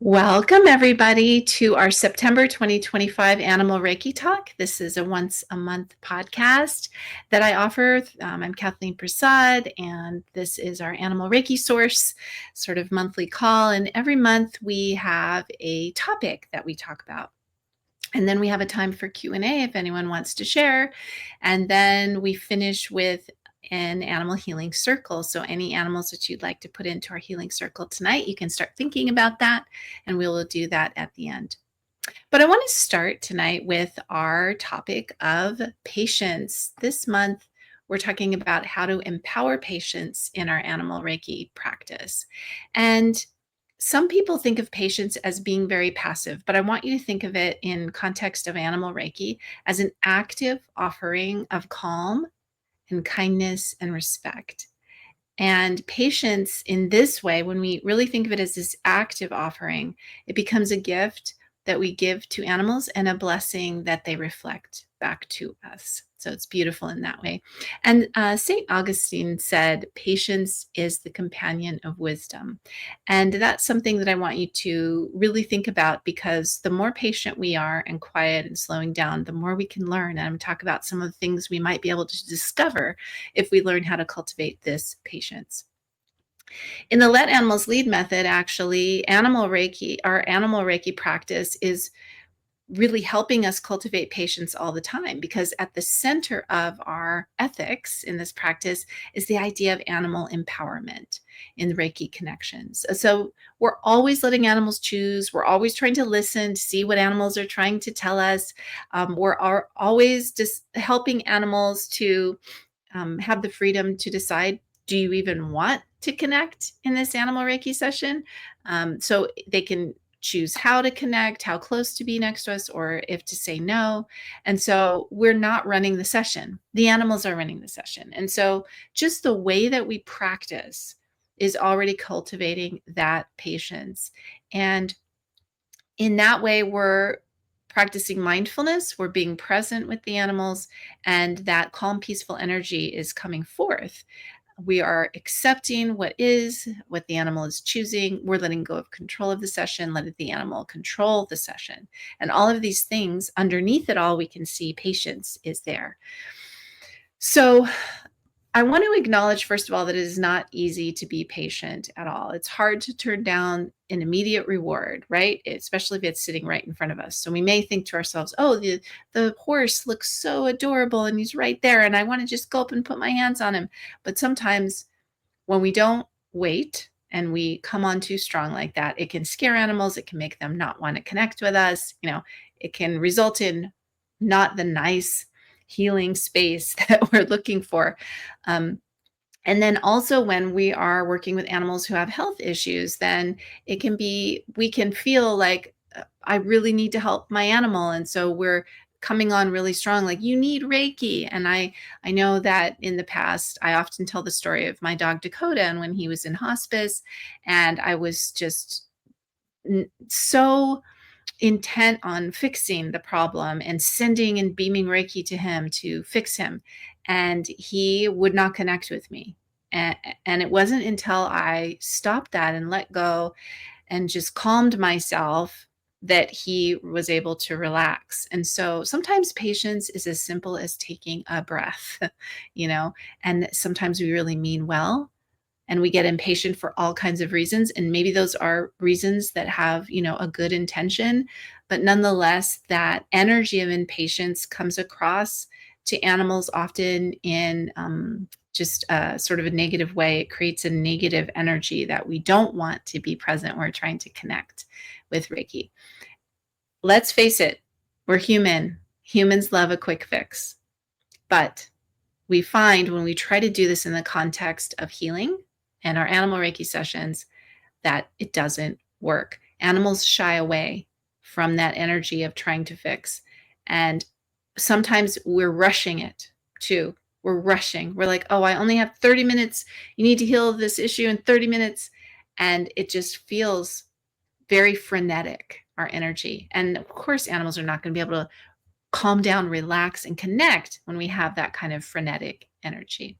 Welcome, everybody, to our September 2025 Animal Reiki Talk. This is a once a month podcast that I offer. I'm Kathleen Prasad, and this is our Animal Reiki Source sort of monthly call. And every month we have a topic that we talk about. And then we have a time for Q&A if anyone wants to share. And then we finish with an animal healing circle. So any animals that you'd like to put into our healing circle tonight, you can start thinking about that, and we will do that at the end. But I want to start tonight with our topic of patience. This month, we're talking about how to empower patience in our animal Reiki practice. And some people think of patience as being very passive, but I want you to think of it in context of animal Reiki as an active offering of calm and kindness and respect. And patience in this way, when we really think of it as this active offering, it becomes a gift that we give to animals and a blessing that they reflect back to us. So it's beautiful in that way. And St. Augustine said, patience is the companion of wisdom. And that's something that I want you to really think about, because the more patient we are and quiet and slowing down, the more we can learn. And I'm going to talk about some of the things we might be able to discover if we learn how to cultivate this patience. In the Let Animals Lead method, actually, our Animal Reiki practice is really helping us cultivate patience all the time, because at the center of our ethics in this practice is the idea of animal empowerment in the Reiki connections. So we're always letting animals choose. We're always trying to listen to see what animals are trying to tell us. We're always just helping animals to have the freedom to decide, do you even want to connect in this animal Reiki session? So they can choose how to connect, how close to be next to us, or if to say no. And so we're not running the session. The animals are running the session. And so just the way that we practice is already cultivating that patience. And in that way, we're practicing mindfulness, we're being present with the animals, and that calm, peaceful energy is coming forth. We are accepting what the animal is choosing. We're letting go of control of the session, letting the animal control the session. And all of these things, underneath it all, we can see patience is there. So I want to acknowledge, first of all, that it is not easy to be patient at all. It's hard to turn down an immediate reward, right? Especially if it's sitting right in front of us. So we may think to ourselves, oh, the horse looks so adorable and he's right there, and I want to just go up and put my hands on him. But sometimes when we don't wait and we come on too strong like that, it can scare animals. It can make them not want to connect with us. It can result in not the nice healing space that we're looking for. And then also when we are working with animals who have health issues, then we can feel like I really need to help my animal. And so we're coming on really strong, like, you need Reiki. And I know that in the past, I often tell the story of my dog Dakota, and when he was in hospice, and I was just so intent on fixing the problem and sending and beaming Reiki to him to fix him. And he would not connect with me. And it wasn't until I stopped that and let go and just calmed myself that he was able to relax. And so sometimes patience is as simple as taking a breath, and sometimes we really mean well, and we get impatient for all kinds of reasons. And maybe those are reasons that have, a good intention, but nonetheless, that energy of impatience comes across to animals often in just sort of a negative way. It creates a negative energy that we don't want to be present. We're trying to connect with Reiki. Let's face it, we're human. Humans love a quick fix. But we find when we try to do this in the context of healing and our animal Reiki sessions, that it doesn't work. Animals shy away from that energy of trying to fix. And sometimes we're rushing it too. We're rushing. We're like, oh, I only have 30 minutes. You need to heal this issue in 30 minutes. And it just feels very frenetic, our energy. And of course, animals are not going to be able to calm down, relax, and connect when we have that kind of frenetic energy.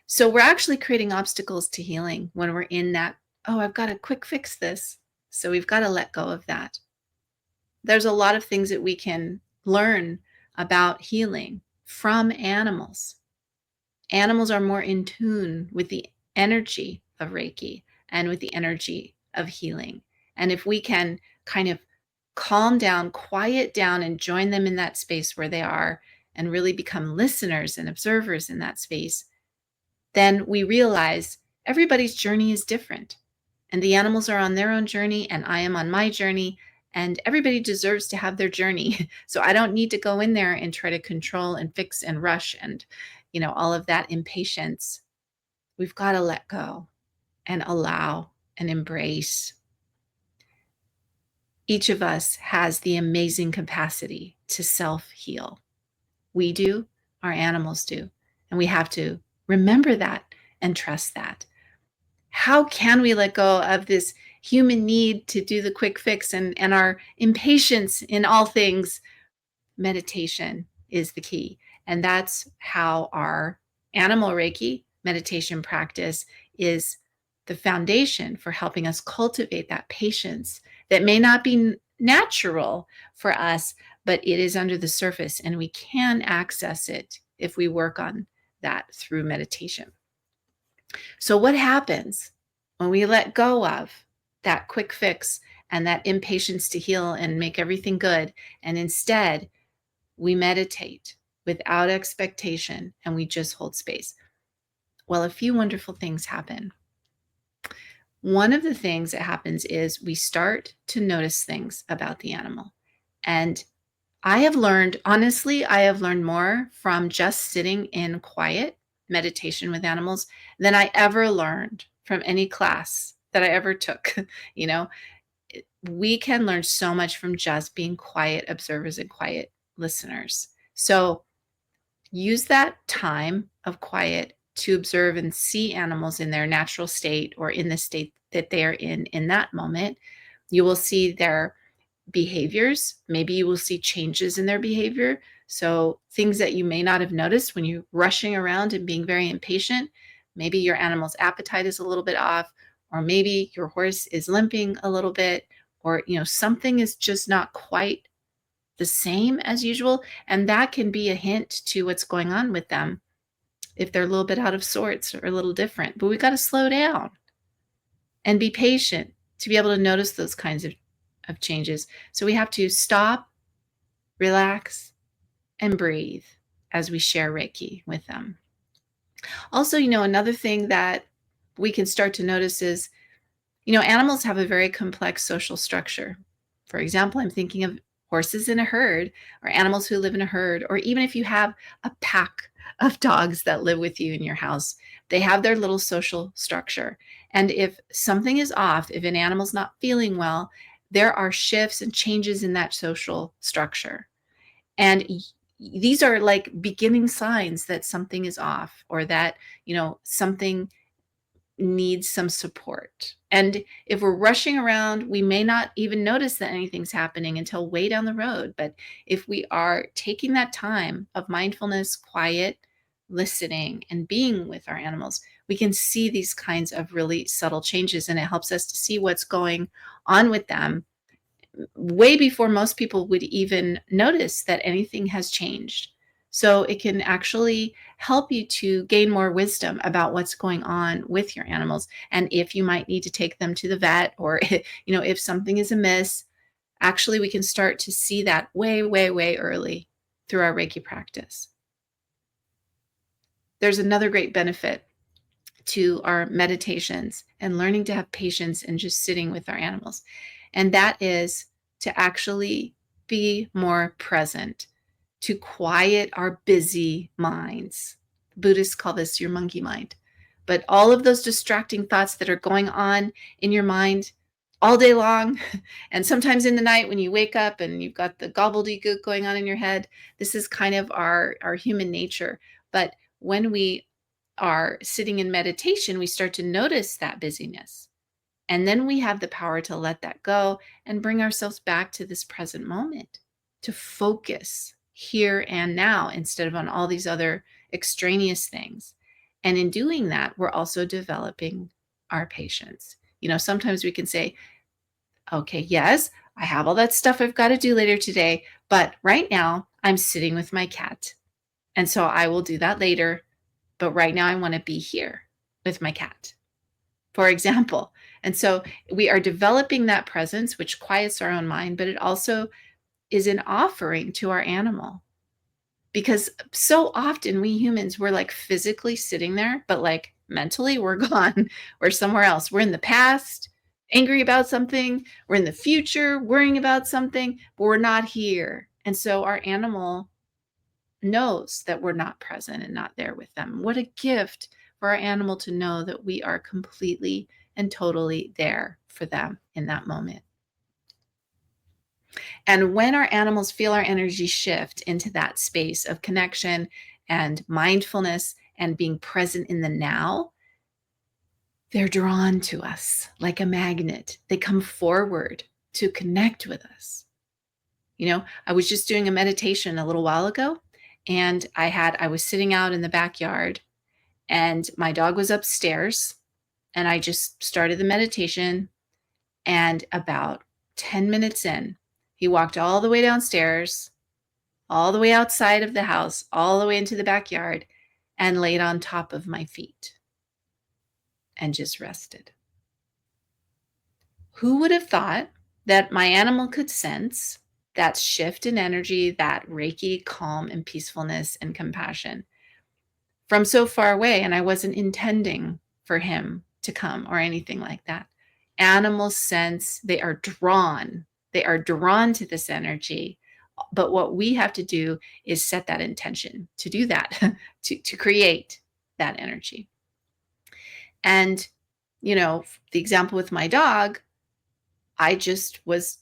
So we're actually creating obstacles to healing when we're in that, oh, I've got to quick fix this So we've got to let go of that. There's a lot of things that we can learn about healing from animals. Animals are more in tune with the energy of Reiki and with the energy of healing. And if we can kind of calm down, quiet down, and join them in that space where they are and really become listeners and observers in that space, then we realize everybody's journey is different. And the animals are on their own journey, and I am on my journey, and everybody deserves to have their journey. So I don't need to go in there and try to control and fix and rush and, all of that impatience. We've got to let go and allow and embrace. Each of us has the amazing capacity to self-heal. We do, our animals do, and we have to remember that and trust that. How can we let go of this human need to do the quick fix and our impatience in all things? Meditation is the key. And that's how our Animal Reiki meditation practice is the foundation for helping us cultivate that patience that may not be natural for us, but it is under the surface, and we can access it if we work on that through meditation. So what happens when we let go of that quick fix and that impatience to heal and make everything good, and instead we meditate without expectation and we just hold space? Well, a few wonderful things happen. One of the things that happens is we start to notice things about the animal. And honestly, I have learned more from just sitting in quiet meditation with animals than I ever learned from any class that I ever took. You know, we can learn so much from just being quiet observers and quiet listeners. So use that time of quiet to observe and see animals in their natural state or in the state that they are in that moment. You will see their behaviors. Maybe you will see changes in their behavior. So things that you may not have noticed when you're rushing around and being very impatient. Maybe your animal's appetite is a little bit off, or maybe your horse is limping a little bit, or something is just not quite the same as usual. And that can be a hint to what's going on with them if they're a little bit out of sorts or a little different. But we got to slow down and be patient to be able to notice those kinds of changes. So we have to stop, relax, and breathe as we share Reiki with them. Also, another thing that we can start to notice is, animals have a very complex social structure. For example, I'm thinking of horses in a herd, or animals who live in a herd, or even if you have a pack of dogs that live with you in your house, they have their little social structure. And if something is off, if an animal's not feeling well, there are shifts and changes in that social structure. And these are like beginning signs that something is off, or that, something needs some support. And if we're rushing around, we may not even notice that anything's happening until way down the road. But if we are taking that time of mindfulness, quiet, listening, and being with our animals, we can see these kinds of really subtle changes, and it helps us to see what's going on with them way before most people would even notice that anything has changed. So it can actually help you to gain more wisdom about what's going on with your animals, and if you might need to take them to the vet, or if something is amiss. Actually, we can start to see that way, way, way early through our Reiki practice. There's another great benefit to our meditations and learning to have patience and just sitting with our animals. And that is to actually be more present, to quiet our busy minds. Buddhists call this your monkey mind. But all of those distracting thoughts that are going on in your mind all day long, and sometimes in the night when you wake up and you've got the gobbledygook going on in your head, this is kind of our human nature. But when we are sitting in meditation, we start to notice that busyness. And then we have the power to let that go and bring ourselves back to this present moment, to focus here and now instead of on all these other extraneous things. And in doing that, we're also developing our patience. Sometimes we can say, Okay, yes, I have all that stuff I've got to do later today, but right now I'm sitting with my cat. And so I will do that later, but right now I want to be here with my cat, for example. And so we are developing that presence, which quiets our own mind, but it also is an offering to our animal. Because so often we humans, we're like physically sitting there, but like mentally we're gone. We're somewhere else. We're in the past, angry about something. We're in the future, worrying about something, but we're not here. And so our animal knows that we're not present and not there with them. What a gift for our animal to know that we are completely and totally there for them in that moment. And when our animals feel our energy shift into that space of connection and mindfulness and being present in the now, they're drawn to us like a magnet. They come forward to connect with us. You know, I was just doing a meditation a little while ago, and I was sitting out in the backyard, and my dog was upstairs, and I just started the meditation. And about 10 minutes in, he walked all the way downstairs, all the way outside of the house, all the way into the backyard, and laid on top of my feet and just rested. Who would have thought that my animal could sense that shift in energy, that Reiki calm and peacefulness and compassion from so far away? And I wasn't intending for him to come or anything like that. Animals sense, they are drawn to this energy. But what we have to do is set that intention to do that, to create that energy. And, you know, the example with my dog, I just was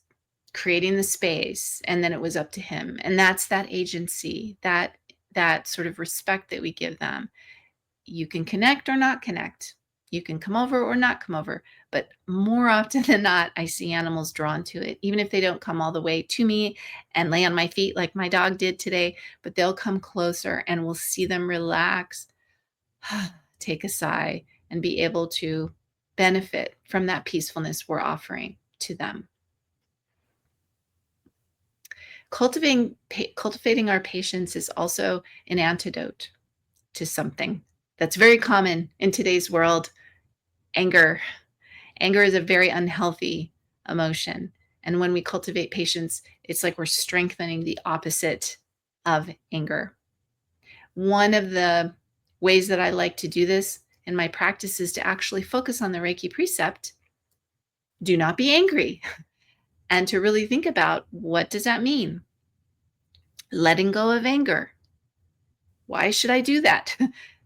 creating the space, and then it was up to him. And that's that agency, that sort of respect that we give them. You can connect or not connect. You can come over or not come over. But more often than not, I see animals drawn to it, even if they don't come all the way to me and lay on my feet like my dog did today, but they'll come closer and we'll see them relax, take a sigh, and be able to benefit from that peacefulness we're offering to them. Cultivating our patience is also an antidote to something that's very common in today's world: anger. Anger is a very unhealthy emotion. And when we cultivate patience, it's like we're strengthening the opposite of anger. One of the ways that I like to do this in my practice is to actually focus on the Reiki precept, do not be angry, and to really think about, what does that mean? Letting go of anger. Why should I do that?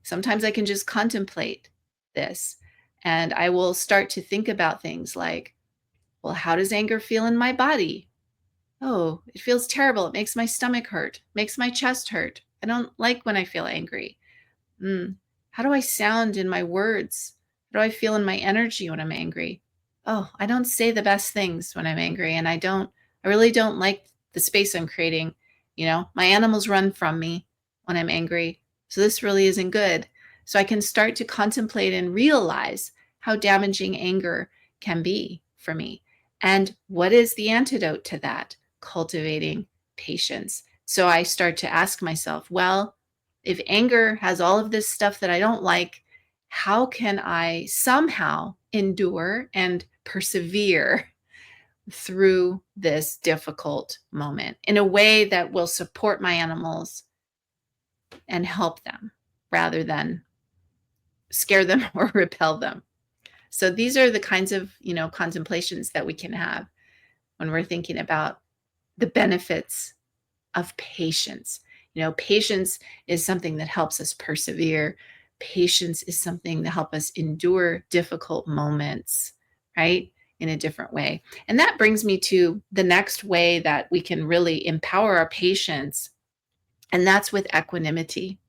Sometimes I can just contemplate this, and I will start to think about things like, well, how does anger feel in my body? Oh, it feels terrible. It makes my stomach hurt, makes my chest hurt. I don't like when I feel angry. How do I sound in my words? How do I feel in my energy when I'm angry? Oh, I don't say the best things when I'm angry, and I really don't like the space I'm creating. You know, my animals run from me when I'm angry. So this really isn't good. So I can start to contemplate and realize how damaging anger can be for me. And what is the antidote to that? Cultivating patience. So I start to ask myself, well, if anger has all of this stuff that I don't like, how can I somehow endure and persevere through this difficult moment in a way that will support my animals and help them rather than scare them or repel them? So these are the kinds of, contemplations that we can have when we're thinking about the benefits of patience. Patience is something that helps us persevere. Patience is something that helps us endure difficult moments, right? In a different way. And that brings me to the next way that we can really empower our patience, and that's with equanimity.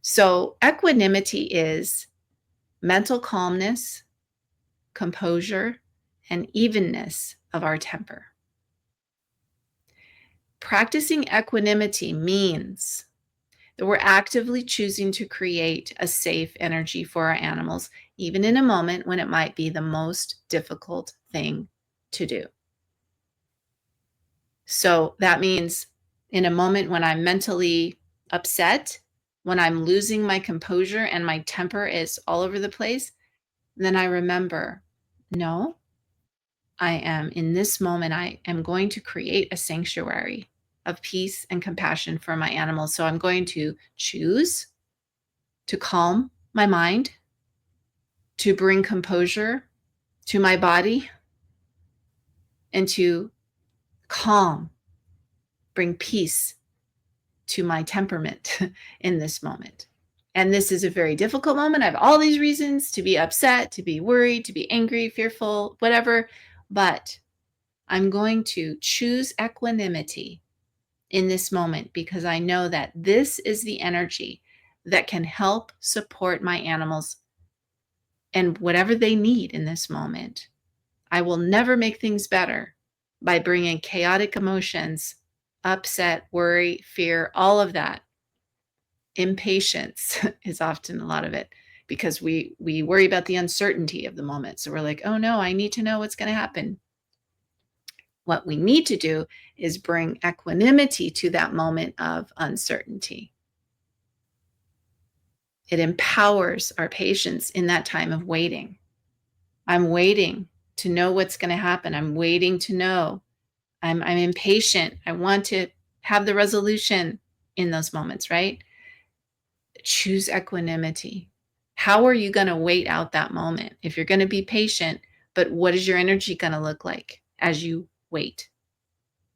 So equanimity is mental calmness, composure, and evenness of our temper. Practicing equanimity means that we're actively choosing to create a safe energy for our animals, even in a moment when it might be the most difficult thing to do. So that means in a moment when I'm mentally upset, when I'm losing my composure and my temper is all over the place, then I remember, no, I am in this moment, I am going to create a sanctuary of peace and compassion for my animals. So I'm going to choose to calm my mind, to bring composure to my body, and to calm, bring peace to my temperament in this moment. And this is a very difficult moment. I have all these reasons to be upset, to be worried, to be angry, fearful, whatever. But I'm going to choose equanimity in this moment because I know that this is the energy that can help support my animals and whatever they need in this moment. I will never make things better by bringing chaotic emotions, upset, worry, fear, all of that. Impatience is often a lot of it because we worry about the uncertainty of the moment. So we're like, oh no, I need to know what's going to happen. What we need to do is bring equanimity to that moment of uncertainty. It empowers our patience in that time of waiting. I'm waiting to know what's going to happen. I'm waiting to know. I'm impatient. I want to have the resolution in those moments, right? Choose equanimity. How are you going to wait out that moment? If you're going to be patient, but what is your energy going to look like as you wait?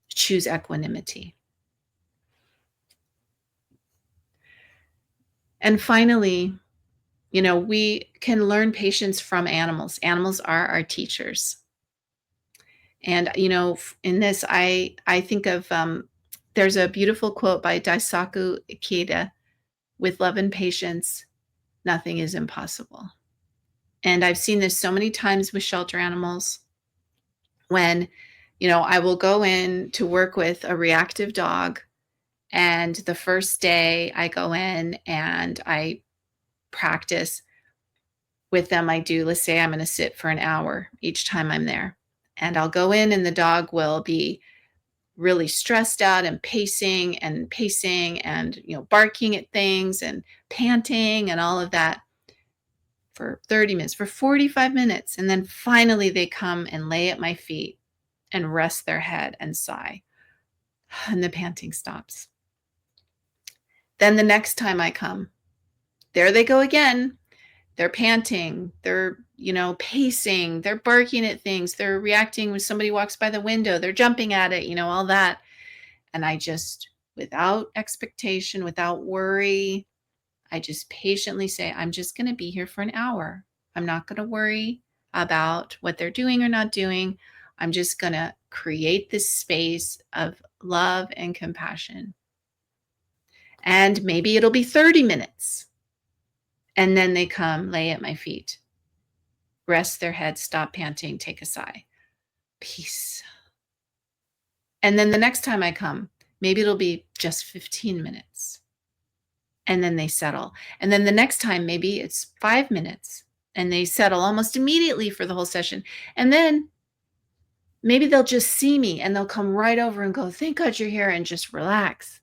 Choose equanimity. And finally, we can learn patience from animals. Animals are our teachers. And, in this, I think of, there's a beautiful quote by Daisaku Ikeda, with love and patience, nothing is impossible. And I've seen this so many times with shelter animals when, I will go in to work with a reactive dog. And the first day I go in and I practice with them, let's say I'm going to sit for an hour each time I'm there. And I'll go in and the dog will be really stressed out and pacing and, barking at things and panting and all of that for 30 minutes, for 45 minutes. And then finally they come and lay at my feet and rest their head and sigh. And the panting stops. Then the next time I come, there they go again. They're panting, they're, pacing, they're barking at things, they're reacting when somebody walks by the window, they're jumping at it, all that. And I just, without expectation, without worry, I just patiently say, I'm just going to be here for an hour. I'm not going to worry about what they're doing or not doing. I'm just going to create this space of love and compassion. And maybe it'll be 30 minutes. And then they come lay at my feet, rest their head, stop panting, take a sigh. Peace. And then the next time I come, maybe it'll be just 15 minutes. And then they settle. And then the next time, maybe it's 5 minutes and they settle almost immediately for the whole session. And then maybe they'll just see me and they'll come right over and go, thank God you're here, and just relax.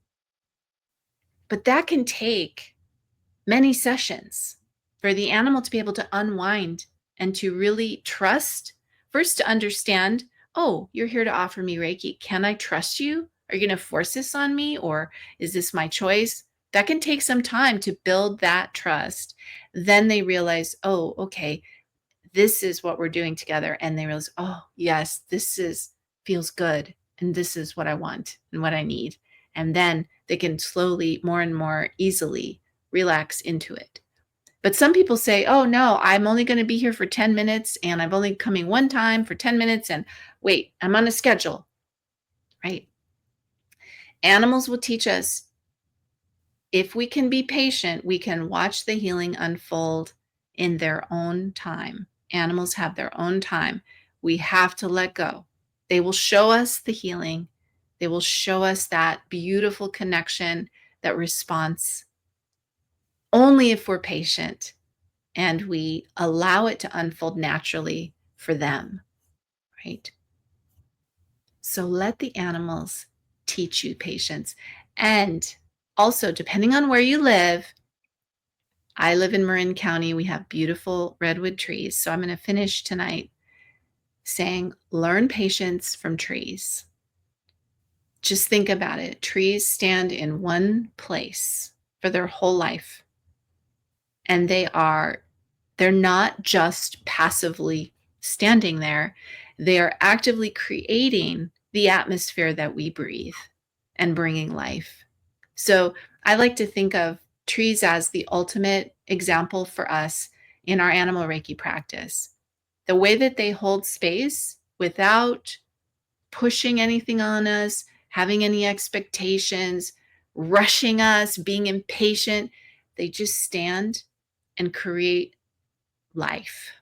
But that can take many sessions for the animal to be able to unwind and to really trust, first to understand, oh, you're here to offer me Reiki. Can I trust you? Are you going to force this on me, or is this my choice? That can take some time to build that trust. Then they realize, oh, okay, this is what we're doing together. And they realize, oh, yes, feels good. And this is what I want and what I need. And then they can slowly, more and more easily relax into it. But some people say, oh, no, I'm only going to be here for 10 minutes and I'm only coming one time for 10 minutes. And wait, I'm on a schedule, right? Animals will teach us, if we can be patient, we can watch the healing unfold in their own time. Animals have their own time. We have to let go. They will show us the healing. They will show us that beautiful connection, that response, only if we're patient and we allow it to unfold naturally for them, right? So let the animals teach you patience. And also, depending on where you live, I live in Marin County. We have beautiful redwood trees. So I'm going to finish tonight saying, learn patience from trees. Just think about it. Trees stand in one place for their whole life. And they're not just passively standing there. They are actively creating the atmosphere that we breathe and bringing life. So I like to think of trees as the ultimate example for us in our animal Reiki practice. The way that they hold space without pushing anything on us, having any expectations, rushing us, being impatient. They just stand and create life.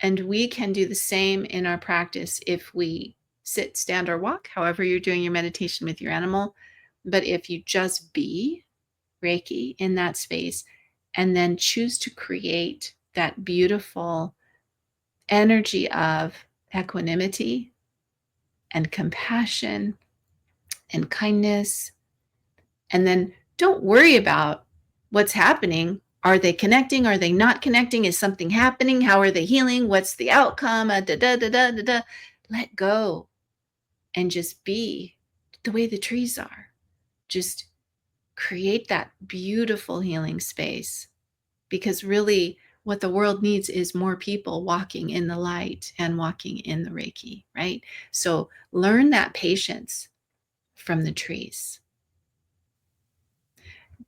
And we can do the same in our practice if we sit, stand, or walk, however you're doing your meditation with your animal. But if you just be Reiki in that space and then choose to create that beautiful energy of equanimity and compassion and kindness, and then don't worry about what's happening. Are they connecting? Are they not connecting? Is something happening? How are they healing? What's the outcome? Let go and just be the way the trees are. Just create that beautiful healing space, because really what the world needs is more people walking in the light and walking in the Reiki, right? So learn that patience from the trees.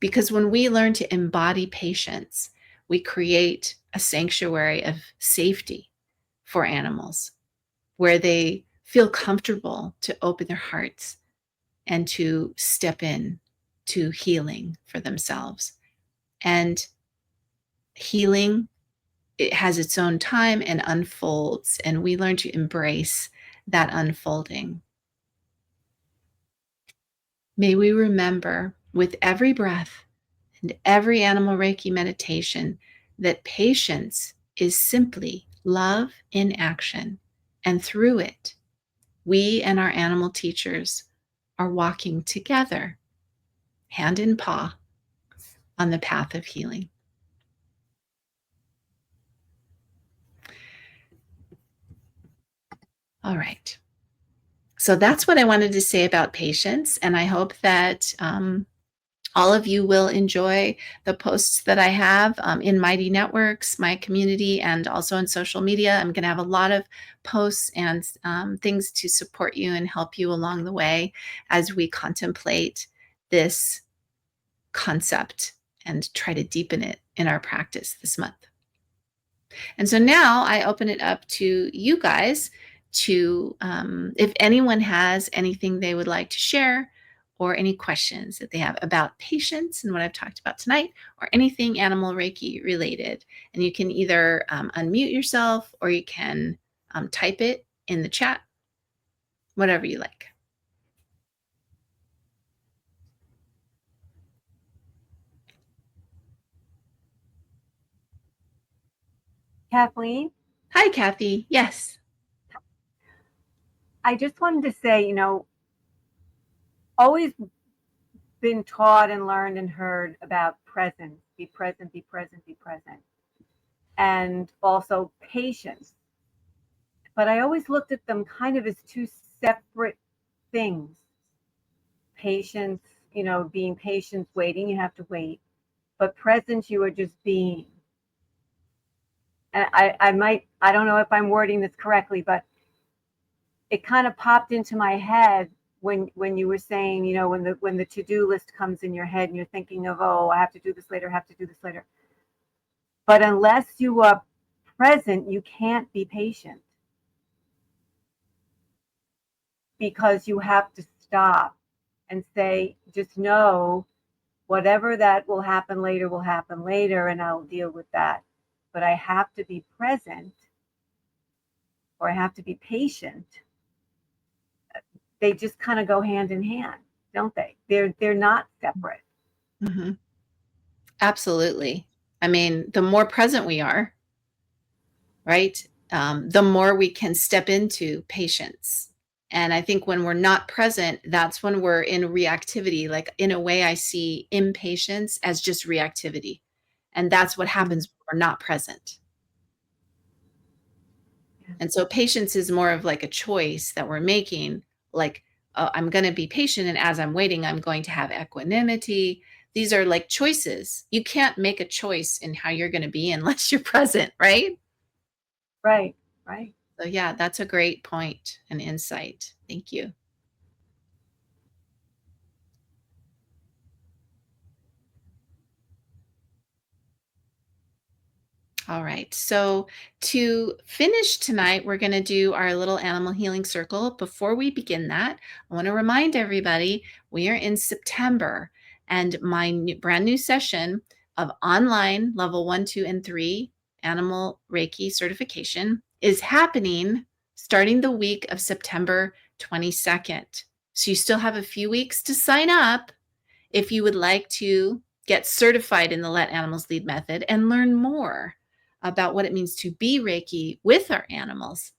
Because when we learn to embody patience, we create a sanctuary of safety for animals where they feel comfortable to open their hearts and to step in to healing for themselves. And healing, it has its own time and unfolds, and we learn to embrace that unfolding. May we remember with every breath and every animal Reiki meditation that patience is simply love in action. And through it, we and our animal teachers are walking together, hand in paw, on the path of healing. All right. So that's what I wanted to say about patience. And I hope that all of you will enjoy the posts that I have in Mighty Networks, my community, and also on social media. I'm going to have a lot of posts and things to support you and help you along the way as we contemplate this concept and try to deepen it in our practice this month. And so now I open it up to you guys to, if anyone has anything they would like to share or any questions that they have about patience and what I've talked about tonight, or anything Animal Reiki related. And you can either unmute yourself or you can type it in the chat, whatever you like. Kathleen, Hi, Kathy. Yes. I just wanted to say, always been taught and learned and heard about presence, be present, be present, be present, and also patience. But I always looked at them kind of as two separate things. Patience, being patient, waiting, you have to wait. But presence, you are just being. And I don't know if I'm wording this correctly, but it kind of popped into my head when you were saying, when the to-do list comes in your head and you're thinking of, oh, I have to do this later, I have to do this later. But unless you are present, you can't be patient, because you have to stop and say, just know whatever that will happen later, and I'll deal with that. But I have to be present, or I have to be patient. They just kind of go hand in hand, don't they? They're not separate. Mm-hmm. Absolutely. I mean, the more present we are, right, the more we can step into patience And I think when we're not present, that's when we're in reactivity. Like, in a way, I see impatience as just reactivity. And that's what happens when we're not present. And so patience is more of like a choice that we're making. Like, I'm going to be patient. And as I'm waiting, I'm going to have equanimity. These are like choices. You can't make a choice in how you're going to be unless you're present, right? Right, right. So, yeah, that's a great point and insight. Thank you. All right. So to finish tonight, we're going to do our little animal healing circle. Before we begin that, I want to remind everybody we are in September, and my brand new session of online level 1, 2, and 3 animal Reiki certification is happening starting the week of September 22nd. So you still have a few weeks to sign up if you would like to get certified in the Let Animals Lead method and learn more about what it means to be Reiki with our animals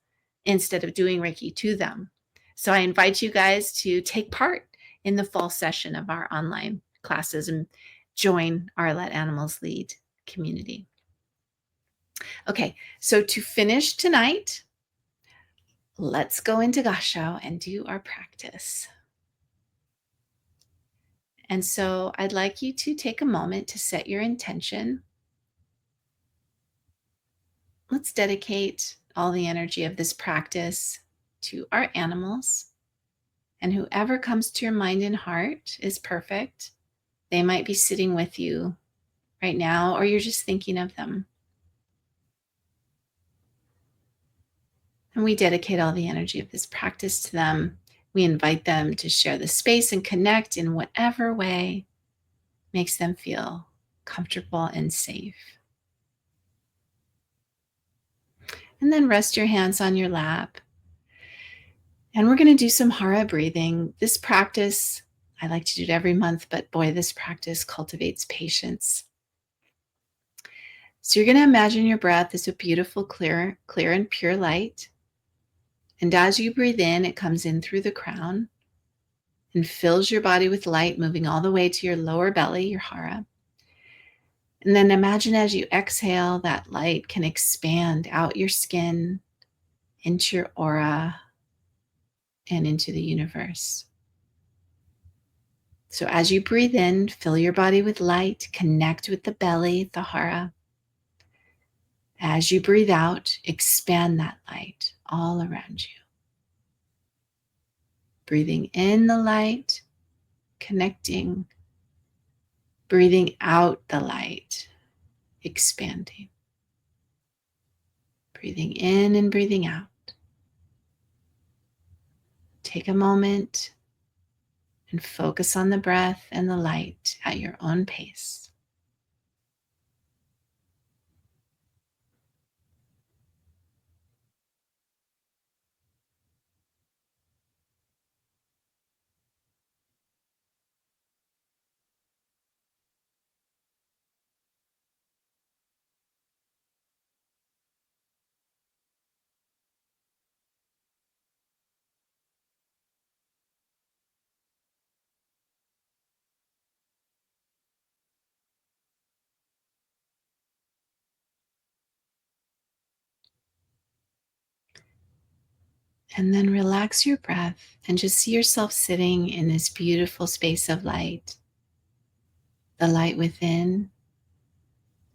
instead of doing Reiki to them. So I invite you guys to take part in the fall session of our online classes and join our Let Animals Lead community. Okay, so to finish tonight, let's go into Gasho and do our practice. And so I'd like you to take a moment to set your intention. Let's dedicate all the energy of this practice to our animals. And whoever comes to your mind and heart is perfect. They might be sitting with you right now, or you're just thinking of them. And we dedicate all the energy of this practice to them. We invite them to share the space and connect in whatever way makes them feel comfortable and safe. And then rest your hands on your lap. And we're going to do some hara breathing. This practice, I like to do it every month, but boy, this practice cultivates patience. So you're going to imagine your breath is a beautiful, clear and pure light. And as you breathe in, it comes in through the crown and fills your body with light, moving all the way to your lower belly, your hara. And then imagine as you exhale, that light can expand out your skin, into your aura, and into the universe. So as you breathe in, fill your body with light, connect with the belly, the hara. As you breathe out, expand that light all around you. Breathing in the light, connecting. Breathing out the light, expanding. Breathing in and breathing out. Take a moment and focus on the breath and the light at your own pace. And then relax your breath and just see yourself sitting in this beautiful space of light. The light within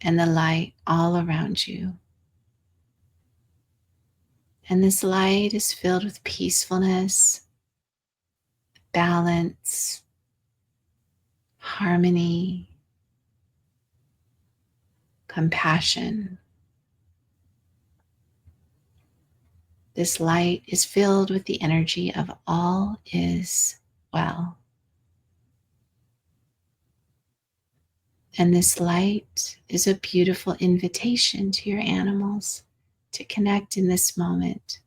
and the light all around you. And this light is filled with peacefulness, balance, harmony, compassion. This light is filled with the energy of all is well. And this light is a beautiful invitation to your animals to connect in this moment.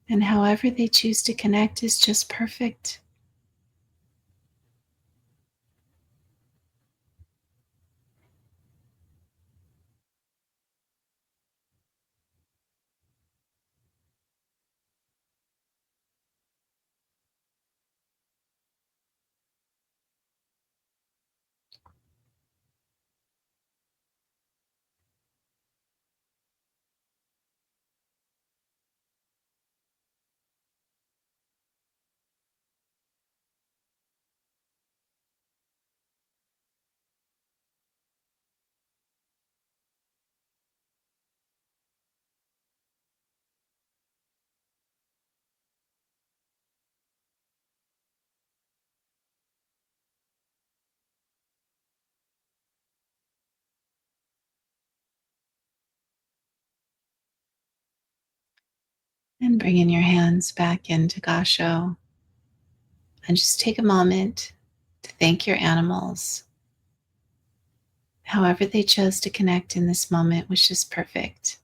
And however they choose to connect is just perfect. And bringing your hands back into Gasho. And just take a moment to thank your animals. However they chose to connect in this moment was just perfect.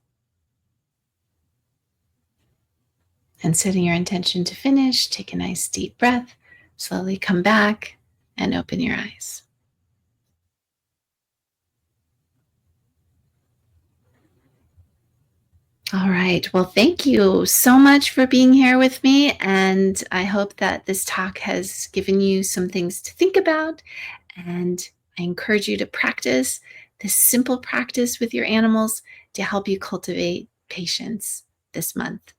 And setting your intention to finish, take a nice deep breath, slowly come back and open your eyes. All right. Well, thank you so much for being here with me. And I hope that this talk has given you some things to think about. And I encourage you to practice this simple practice with your animals to help you cultivate patience this month.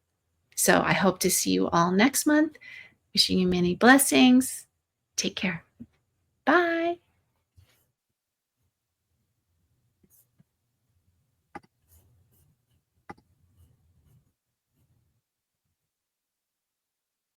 So I hope to see you all next month. Wishing you many blessings. Take care. Bye.